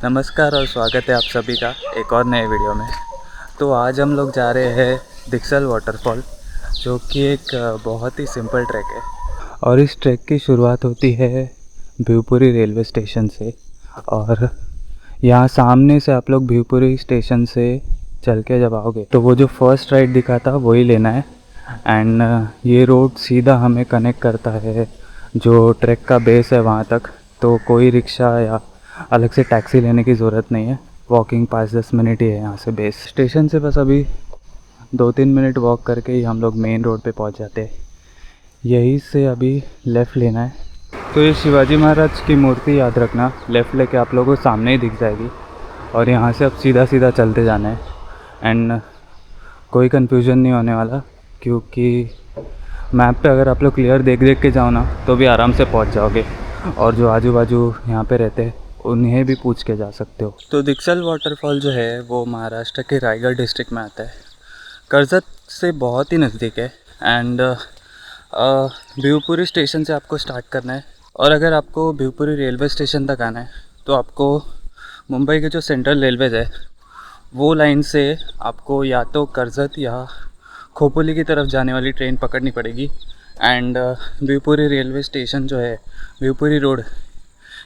नमस्कार और स्वागत है आप सभी का एक और नए वीडियो में। तो आज हम लोग जा रहे हैं दिक्सल वाटरफॉल, जो कि एक बहुत ही सिंपल ट्रैक है और इस ट्रैक की शुरुआत होती है भिवपुरी रेलवे स्टेशन से। और यहाँ सामने से आप लोग भिवपुरी स्टेशन से चल के जब आओगे तो वो जो फर्स्ट राइट दिखा था वही लेना है। एंड ये रोड सीधा हमें कनेक्ट करता है जो ट्रैक का बेस है वहाँ तक। तो कोई रिक्शा या अलग से टैक्सी लेने की ज़रूरत नहीं है, वॉकिंग 5-10 मिनट ही है यहाँ से बेस स्टेशन से। बस अभी 2-3 मिनट वॉक करके ही हम लोग मेन रोड पे पहुँच जाते हैं। यहीं से अभी लेफ़्ट लेना है। तो ये शिवाजी महाराज की मूर्ति याद रखना, लेफ़्ट लेके आप लोगों को सामने ही दिख जाएगी और यहाँ से अब सीधा सीधा चलते जाना है। एंड कोई कन्फ्यूजन नहीं होने वाला, क्योंकि मैप पे अगर आप लोग क्लियर देख देख के जाओ ना तो भी आराम से पहुँच जाओगे। और जो आजू बाजू यहाँ पे रहते हैं उन्हें भी पूछ के जा सकते हो। तो दिक्सल वाटरफॉल जो है वो महाराष्ट्र के रायगढ़ डिस्ट्रिक्ट में आता है, कर्जत से बहुत ही नज़दीक है। एंड भिवपुरी स्टेशन से आपको स्टार्ट करना है और अगर आपको भिवपुरी रेलवे स्टेशन तक आना है तो आपको मुंबई के जो सेंट्रल रेलवेज है वो लाइन से आपको या तो कर्जत या खोपोली की तरफ जाने वाली ट्रेन पकड़नी पड़ेगी। एंड भिवपुरी रेलवे स्टेशन जो है, भिवपुरी रोड,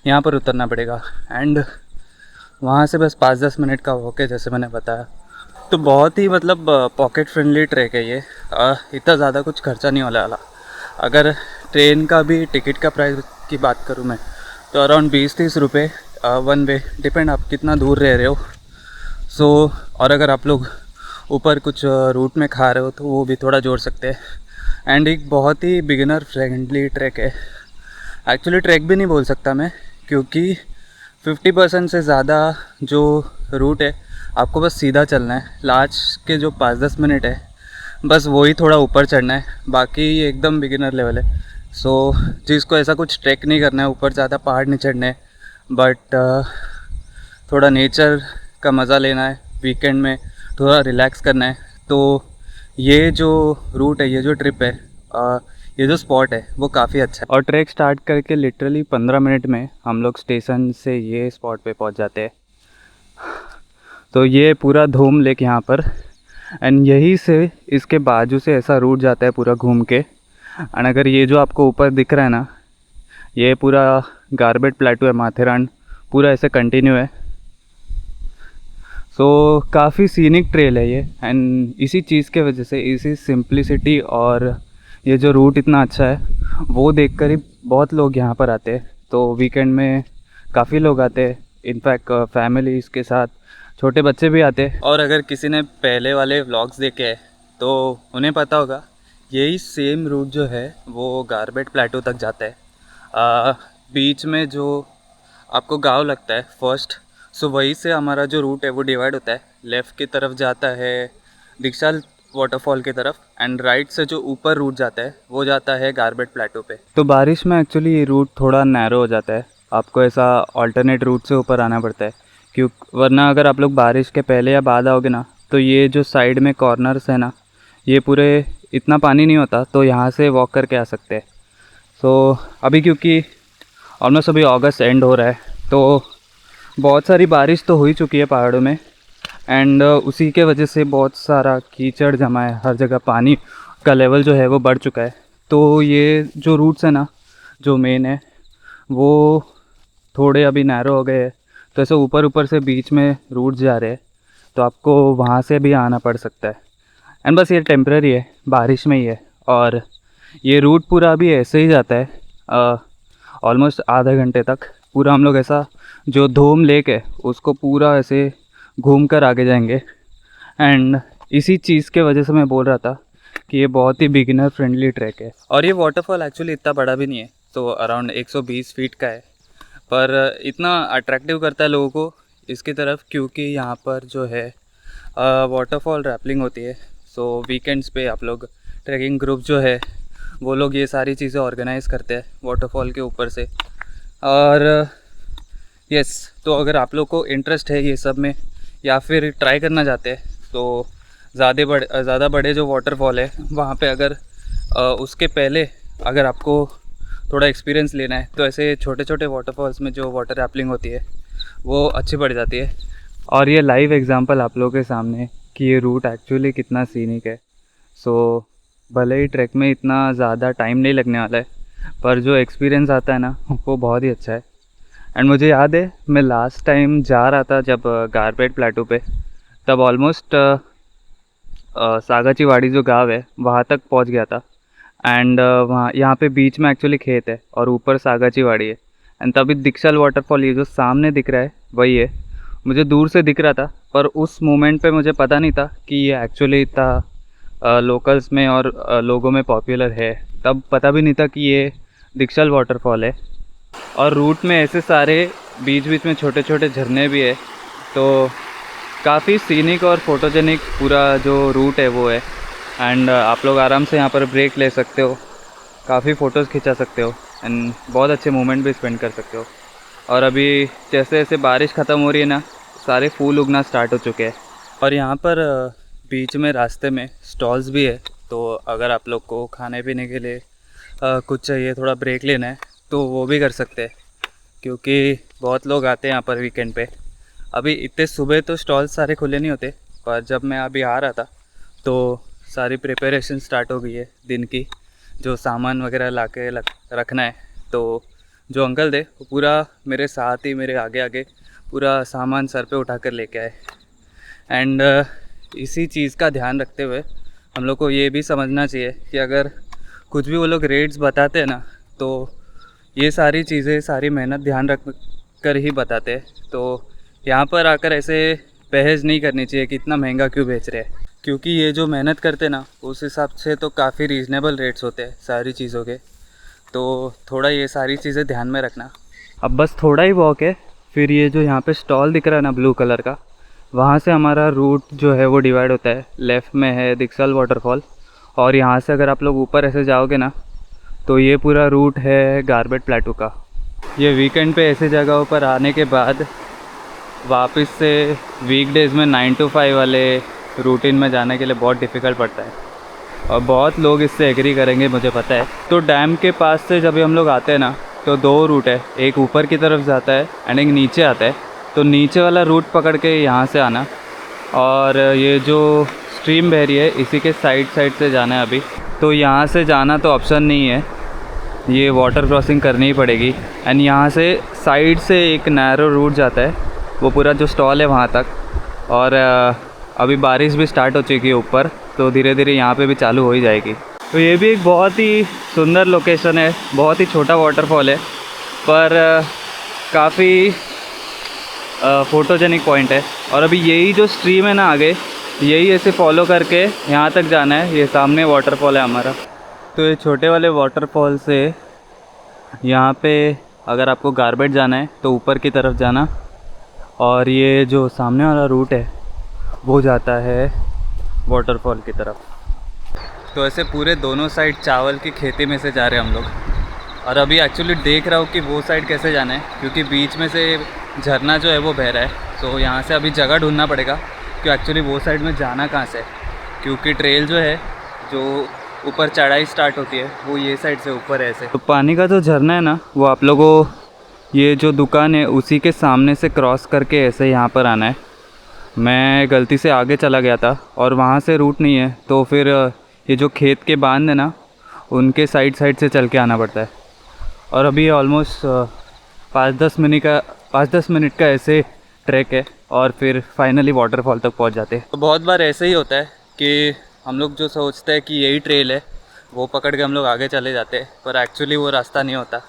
यहाँ पर उतरना पड़ेगा। एंड वहाँ से बस 5-10 मिनट का वॉक है, जैसे मैंने बताया। तो बहुत ही मतलब पॉकेट फ्रेंडली ट्रैक है ये। इतना ज़्यादा कुछ खर्चा नहीं होने वाला। अगर ट्रेन का भी टिकट का प्राइस की बात करूँ मैं तो अराउंड 20-30 रुपये वन वे, डिपेंड आप कितना दूर रह रहे हो। और अगर आप लोग ऊपर कुछ रूट में खा रहे हो तो वो भी थोड़ा जोड़ सकते हैं। एंड एक बहुत ही बिगिनर फ्रेंडली ट्रैक है। एक्चुअली ट्रैक भी नहीं बोल सकता मैं, क्योंकि 50% से ज़्यादा जो रूट है आपको बस सीधा चलना है। लास्ट के जो 5-10 मिनट है बस वही थोड़ा ऊपर चढ़ना है, बाकी एकदम बिगिनर लेवल है। जिसको ऐसा कुछ ट्रैक नहीं करना है, ऊपर ज़्यादा पहाड़ नहीं चढ़ने हैं, बट थोड़ा नेचर का मज़ा लेना है, वीकेंड में थोड़ा रिलैक्स करना है, तो ये जो रूट है, ये जो ट्रिप है, ये जो स्पॉट है वो काफ़ी अच्छा है। और ट्रैक स्टार्ट करके लिटरली 15 मिनट में हम लोग स्टेशन से ये स्पॉट पे पहुंच जाते हैं। तो ये पूरा धूम लेक यहाँ पर, एंड यहीं से इसके बाजू से ऐसा रूट जाता है पूरा घूम के। एंड अगर ये जो आपको ऊपर दिख रहा है ना, ये पूरा गारबेट प्लेटू है, माथेरान पूरा ऐसे कंटिन्यू है। काफ़ी सीनिक ट्रेल है ये। एंड इसी चीज़ के वजह से, इसी सिंप्लिसिटी और ये जो रूट इतना अच्छा है वो देखकर ही बहुत लोग यहाँ पर आते हैं। तो वीकेंड में काफ़ी लोग आते हैं, इनफैक्ट फैमिलीज़ के साथ छोटे बच्चे भी आते हैं। और अगर किसी ने पहले वाले व्लॉग्स देखे हैं तो उन्हें पता होगा यही सेम रूट जो है वो गारबेट प्लेटू तक जाता है। बीच में जो आपको गांव लगता है फर्स्ट, वहीं से हमारा जो रूट है वो डिवाइड होता है। लेफ़्ट की तरफ जाता है दिक्सल वाटरफॉल की तरफ, एंड राइट से जो ऊपर रूट जाता है वो जाता है गारबेट प्लेटू पे। तो बारिश में एक्चुअली ये रूट थोड़ा नैरो हो जाता है, आपको ऐसा अल्टरनेट रूट से ऊपर आना पड़ता है, वरना अगर आप लोग बारिश के पहले या बाद आओगे ना तो ये जो साइड में कॉर्नर्स है ना, ये पूरे इतना पानी नहीं होता, तो यहाँ से वॉक करके आ सकते हैं। अभी क्योंकि ऑलमोस्ट अभी अगस्त एंड हो रहा है तो बहुत सारी बारिश तो हो ही चुकी है पहाड़ों में। एंड उसी के वजह से बहुत सारा कीचड़ जमा है, हर जगह पानी का लेवल जो है वो बढ़ चुका है। तो ये जो रूट्स है ना, जो मेन है वो थोड़े अभी नैरो हो गए हैं, तो ऐसे ऊपर ऊपर से बीच में रूट जा रहे हैं, तो आपको वहाँ से भी आना पड़ सकता है। एंड बस ये टेम्प्रेरी है, बारिश में ही है। और ये रूट पूरा अभी ऐसे ही जाता है ऑलमोस्ट आधे घंटे तक। पूरा हम लोग ऐसा जो धूम लेक है उसको पूरा ऐसे घूम कर आगे जाएंगे। एंड इसी चीज़ के वजह से मैं बोल रहा था कि ये बहुत ही बिगिनर फ्रेंडली ट्रैक है। और ये वाटरफॉल एक्चुअली इतना बड़ा भी नहीं है, तो अराउंड 120 फीट का है, पर इतना अट्रैक्टिव करता है लोगों को इसकी तरफ, क्योंकि यहाँ पर जो है वाटरफॉल रैपलिंग होती है। वीकेंड्स पे आप लोग ट्रैकिंग ग्रुप जो है वो लोग ये सारी चीज़ें ऑर्गेनाइज़ करते हैं वाटरफॉल के ऊपर से। और तो अगर आप लोग को इंटरेस्ट है ये सब में या फिर ट्राई करना चाहते हैं तो ज़्यादा बड़े जो वाटरफॉल है वहाँ पे अगर उसके पहले अगर आपको थोड़ा एक्सपीरियंस लेना है तो ऐसे छोटे छोटे वाटरफॉल्स में जो वाटर रैपलिंग होती है वो अच्छी पड़ जाती है। और ये लाइव एग्जांपल आप लोगों के सामने कि ये रूट एक्चुअली कितना सीनिक है। सो भले ही ट्रैक में इतना ज़्यादा टाइम नहीं लगने वाला है, पर जो एक्सपीरियंस आता है ना वो बहुत ही अच्छा है। एंड मुझे याद है मैं लास्ट टाइम जा रहा था जब गारपेट प्लेटू पे, तब ऑलमोस्ट सागाची वाड़ी जो गांव है वहाँ तक पहुँच गया था। एंड वहाँ यहाँ पे बीच में एक्चुअली खेत है और ऊपर सागाची वाड़ी है। एंड तभी दीक्षाल वाटरफॉल ये जो सामने दिख रहा है वही है। मुझे दूर से दिख रहा था, पर उस मोमेंट पे मुझे पता नहीं था कि ये एक्चुअली इतना लोकल्स में और लोगों में पॉपुलर है। तब पता भी नहीं था कि ये दीक्षाल वाटरफॉल है। और रूट में ऐसे सारे बीच बीच में छोटे छोटे झरने भी है, तो काफ़ी सीनिक और फोटोजेनिक पूरा जो रूट है वो है। एंड आप लोग आराम से यहाँ पर ब्रेक ले सकते हो, काफ़ी फ़ोटोज़ खिंचा सकते हो एंड बहुत अच्छे मोमेंट भी स्पेंड कर सकते हो। और अभी जैसे जैसे बारिश ख़त्म हो रही है ना, सारे फूल उगना स्टार्ट हो चुके हैं। और यहाँ पर बीच में रास्ते में स्टॉल्स भी है, तो अगर आप लोग को खाने पीने के लिए कुछ चाहिए, थोड़ा ब्रेक लेना है, तो वो भी कर सकते हैं, क्योंकि बहुत लोग आते हैं यहाँ पर वीकेंड पे। अभी इतने सुबह तो स्टॉल सारे खुले नहीं होते, पर जब मैं अभी आ रहा था तो सारी प्रिपरेशन स्टार्ट हो गई है दिन की, जो सामान वगैरह ला के रखना है। तो जो अंकल थे वो पूरा मेरे साथ ही मेरे आगे आगे पूरा सामान सर पे उठा कर लेके आए। एंड इसी चीज़ का ध्यान रखते हुए हम लोग को ये भी समझना चाहिए कि अगर कुछ भी वो लोग रेट्स बताते हैं ना, तो ये सारी चीज़ें सारी मेहनत ध्यान रख कर ही बताते हैं। तो यहाँ पर आकर ऐसे बहस नहीं करनी चाहिए कि इतना महंगा क्यों बेच रहे हैं, क्योंकि ये जो मेहनत करते ना उस हिसाब से तो काफ़ी रीज़नेबल रेट्स होते हैं सारी चीज़ों के। तो थोड़ा ये सारी चीज़ें ध्यान में रखना। अब बस थोड़ा ही वॉक है, फिर ये जो यहाँ पे स्टॉल दिख रहा है ना ब्लू कलर का, वहाँ से हमारा रूट जो है वो डिवाइड होता है। लेफ़्ट में है दीक्षाल वाटरफॉल, और यहाँ से अगर आप लोग ऊपर ऐसे जाओगे ना तो ये पूरा रूट है गारबेट प्लेटू का। ये वीकेंड पे ऐसे जगहों पर आने के बाद वापस से वीकडेज़ में 9 to 5 वाले रूटीन में जाने के लिए बहुत डिफ़िकल्ट पड़ता है, और बहुत लोग इससे एग्री करेंगे मुझे पता है। तो डैम के पास से जब हम लोग आते हैं ना, तो दो रूट है, एक ऊपर की तरफ जाता है एंड एक नीचे आता है। तो नीचे वाला रूट पकड़ के यहाँ से आना, और ये जो स्ट्रीम बह रही है इसी के साइड से जाना है अभी। तो यहाँ से जाना तो ऑप्शन नहीं है, ये वाटर क्रॉसिंग करनी ही पड़ेगी। एंड यहाँ से साइड से एक नैरो रूट जाता है, वो पूरा जो स्टॉल है वहाँ तक। और अभी बारिश भी स्टार्ट हो चुकी है ऊपर, तो धीरे धीरे यहाँ पे भी चालू हो ही जाएगी। तो ये भी एक बहुत ही सुंदर लोकेशन है, बहुत ही छोटा वाटरफॉल है, पर काफ़ी फ़ोटोजेनिक पॉइंट है। और अभी यही जो स्ट्रीम है ना आगे, यही ऐसे फॉलो करके यहाँ तक जाना है। ये सामने वाटरफॉल है हमारा। तो ये छोटे वाले वाटरफॉल से यहाँ पे अगर आपको गारबेट जाना है तो ऊपर की तरफ जाना, और ये जो सामने वाला रूट है वो जाता है वाटरफॉल की तरफ। तो ऐसे पूरे दोनों साइड चावल की खेती में से जा रहे हैं हम लोग। और अभी एक्चुअली देख रहा हूँ कि वो साइड कैसे जाना है, क्योंकि बीच में से झरना जो है वो बह रहा है। तो यहाँ से अभी जगह ढूंढना पड़ेगा कि एक्चुअली वो साइड में जाना कहाँ से, क्योंकि ट्रेल जो है जो ऊपर चढ़ाई स्टार्ट होती है वो ये साइड से ऊपर है ऐसे। तो पानी का जो झरना है ना, वो आप लोगों ये जो दुकान है उसी के सामने से क्रॉस करके ऐसे यहाँ पर आना है। मैं गलती से आगे चला गया था और वहाँ से रूट नहीं है, तो फिर ये जो खेत के बांध है ना उनके साइड से चल के आना पड़ता है। और अभी ऑलमोस्ट 5-10 मिनट का ऐसे ट्रैक है, और फिर फाइनली वाटरफॉल तक पहुँच जाते हैं। तो बहुत बार ऐसे ही होता है कि हम लोग जो सोचते हैं कि यही ट्रेल है वो पकड़ के हम लोग आगे चले जाते हैं, पर एक्चुअली वो रास्ता नहीं होता।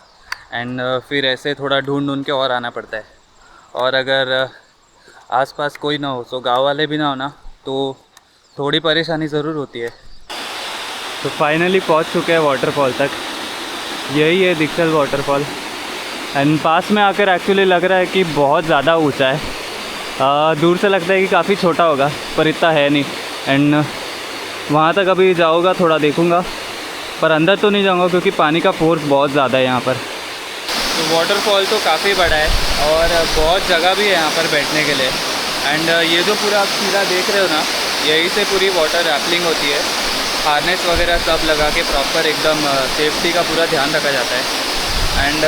एंड फिर ऐसे थोड़ा ढूंढ के और आना पड़ता है। और अगर आसपास कोई ना हो, तो गांव वाले भी ना हो ना, तो थोड़ी परेशानी ज़रूर होती है। तो फाइनली पहुंच चुके हैं वाटरफॉल तक। यही है दीक्षाल वाटरफॉल। एंड पास में आकर एक्चुअली लग रहा है कि बहुत ज़्यादा ऊंचा है। दूर से लगता है कि काफ़ी छोटा होगा, पर इतना है नहीं। एंड वहाँ तक अभी जाऊँगा, थोड़ा देखूँगा, पर अंदर तो नहीं जाऊँगा क्योंकि पानी का फोर्स बहुत ज़्यादा है यहाँ पर। तो वाटरफॉल तो काफ़ी बड़ा है और बहुत जगह भी है यहाँ पर बैठने के लिए। एंड ये जो पूरा आप सीधा देख रहे हो ना, यहीं से पूरी वाटर रैपलिंग होती है। हार्नेस वगैरह सब लगा के प्रॉपर एकदम सेफ्टी का पूरा ध्यान रखा जाता है। एंड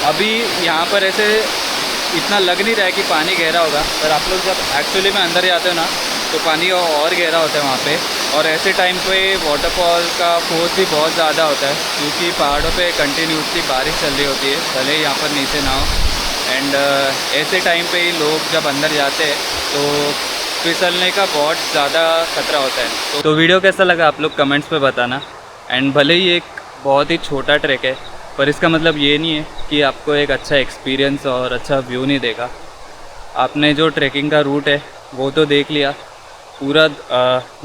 अभी यहाँ पर ऐसे इतना लग नहीं रहा है कि पानी गहरा होगा, पर आप लोग जब एक्चुअली में अंदर जाते हो ना तो पानी और गहरा होता है वहाँ पे। और ऐसे टाइम पे वाटरफॉल का फोर्स भी बहुत ज़्यादा होता है, क्योंकि पहाड़ों पे कंटिन्यूसली बारिश चल रही होती है, भले ही यहाँ पर नीचे ना हो। एंड ऐसे टाइम पे ही लोग जब अंदर जाते हैं तो फिसलने का बहुत ज़्यादा खतरा होता है। तो वीडियो कैसा लगा आप लोग कमेंट्स पे बताना। एंड भले ही एक बहुत ही छोटा ट्रैक है, पर इसका मतलब ये नहीं है कि आपको एक अच्छा एक्सपीरियंस और अच्छा व्यू नहीं देगा। आपने जो ट्रैकिंग का रूट है वो तो देख लिया पूरा,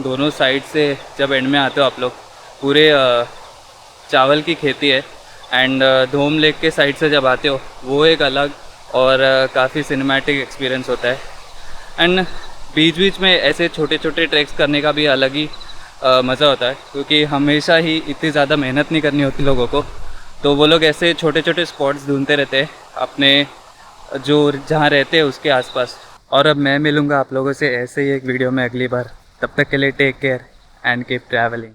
दोनों साइड से जब एंड में आते हो आप लोग पूरे चावल की खेती है। एंड धोम लेक के साइड से जब आते हो वो एक अलग और काफ़ी सिनेमैटिक एक्सपीरियंस होता है। एंड बीच बीच में ऐसे छोटे छोटे ट्रैक्स करने का भी अलग ही मज़ा होता है, क्योंकि हमेशा ही इतनी ज़्यादा मेहनत नहीं करनी होती लोगों को, तो वो लोग ऐसे छोटे छोटे स्पॉट्स ढूंढते रहते हैं अपने जो जहाँ रहते हैं उसके आसपास। और अब मैं मिलूँगा आप लोगों से ऐसे ही एक वीडियो में अगली बार। तब तक के लिए take care and keep travelling.